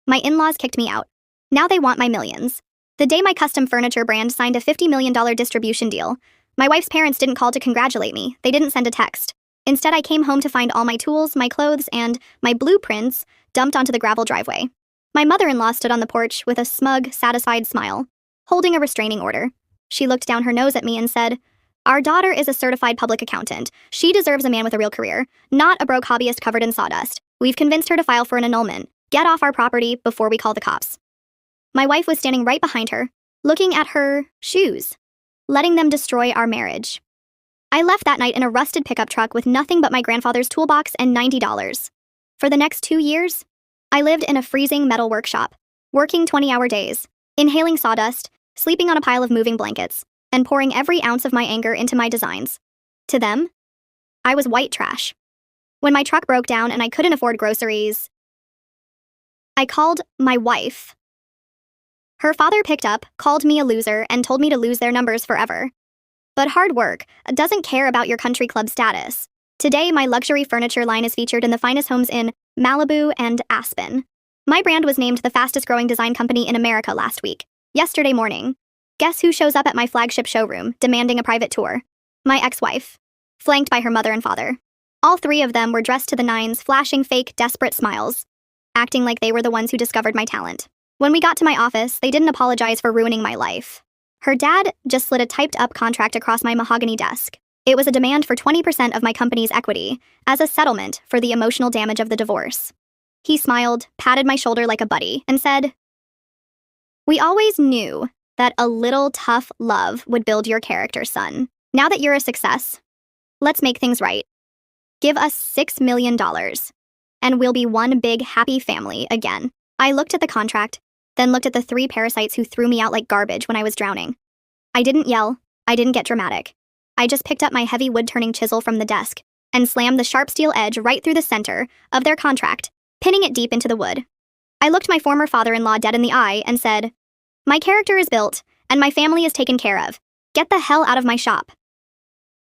My in-laws kicked me out. Now they want my millions. The day my custom furniture brand signed a $50 million distribution deal, my wife's parents didn't call to congratulate me. They didn't send a text. Instead, I came home to find all my tools, my clothes, and my blueprints dumped onto the gravel driveway. My mother-in-law stood on the porch with a smug, satisfied smile, holding a restraining order. She looked down her nose at me and said, "Our daughter is a certified public accountant. She deserves a man with a real career, not a broke hobbyist covered in sawdust. We've convinced her to file for an annulment. Get off our property before we call the cops." My wife was standing right behind her, looking at her shoes, letting them destroy our marriage. I left that night in a rusted pickup truck with nothing but my grandfather's toolbox and $90. For the next 2 years, I lived in a freezing metal workshop, working 20-hour days, inhaling sawdust, sleeping on a pile of moving blankets, and pouring every ounce of my anger into my designs. To them, I was white trash. When my truck broke down and I couldn't afford groceries, I called my wife. Her father picked up, called me a loser, and told me to lose their numbers forever. But hard work doesn't care about your country club status. Today, my luxury furniture line is featured in the finest homes in Malibu and Aspen. My brand was named the fastest growing design company in America last week. Yesterday morning, guess who shows up at my flagship showroom, demanding a private tour? My ex-wife, flanked by her mother and father. All three of them were dressed to the nines, flashing fake, desperate smiles, acting like they were the ones who discovered my talent. When we got to my office, they didn't apologize for ruining my life. Her dad just slid a typed-up contract across my mahogany desk. It was a demand for 20% of my company's equity as a settlement for the emotional damage of the divorce. He smiled, patted my shoulder like a buddy, and said, "We always knew that a little tough love would build your character, son. Now that you're a success, let's make things right. Give us $6 million, and we'll be one big happy family again." I looked at the contract, then looked at the 3 parasites who threw me out like garbage when I was drowning. I didn't yell. I didn't get dramatic. I just picked up my heavy wood-turning chisel from the desk and slammed the sharp steel edge right through the center of their contract, pinning it deep into the wood. I looked my former father-in-law dead in the eye and said, "My character is built, and my family is taken care of. Get the hell out of my shop."